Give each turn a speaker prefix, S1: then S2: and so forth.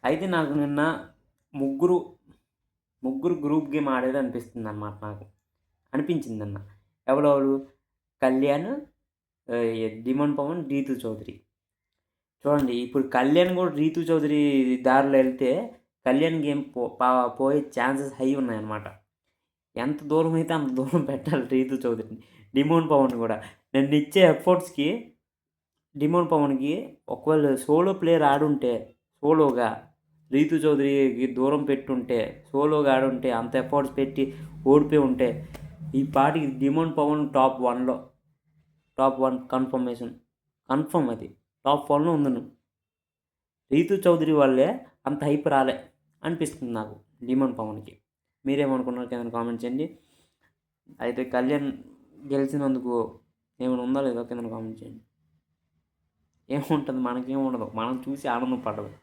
S1: అయితే నాకు నిన్న ముగ్గురు, ముగ్గురు గ్రూప్ గేమ్ ఆడేది అనిపిస్తుందనమాట నాకు. అనిపించింది నిన్న. ఎవరెవరు? కళ్యాణ్, డిమోన్ పవన్, రీతు చౌదరి. చూడండి ఇప్పుడు కళ్యాణ్ కూడా రీతు చౌదరి దారిలో ఎళ్తే కళ్యాణ్ గేమ్ పోయే ఛాన్సెస్ హై ఉన్నాయన్నమాట. ఎంత దూరం అయితే అంత దూరం పెట్టాలి రీతు చౌదరిని. డిమోన్ పవన్ కూడా. నేనిచ్చే ఎఫర్ట్స్‌కి డిమోన్ పవన్‌కి ఒకవేళ సోలో ప్లేయర్ ఆడుంటే సోలోగా రీతు చౌదరికి దూరం పెట్టుంటే, సోలోగా ఆడుంటే, అంత ఎఫర్ట్స్ పెట్టి ఓడిపోయి ఉంటే, ఈ పాటికి డిమోన్ పవన్ టాప్ 1లో టాప్ 1 కన్ఫర్మ్ అది. టాప్ 1లో ఉందును. రీతు చౌదరి వల్లే అంత హైప్ రాలే అనిపిస్తుంది నాకు డిమోన్ పవన్‌కి. మీరేమనుకున్నారు కింద కామెంట్ చేయండి. అయితే కళ్యాణ్ గెలిచినందుకు ఏమైనా ఉందా లేదా కింద కామెంట్ చేయండి. ఏముంటది మనకేముండదు. మనం చూసి ఆనందం పడడమే.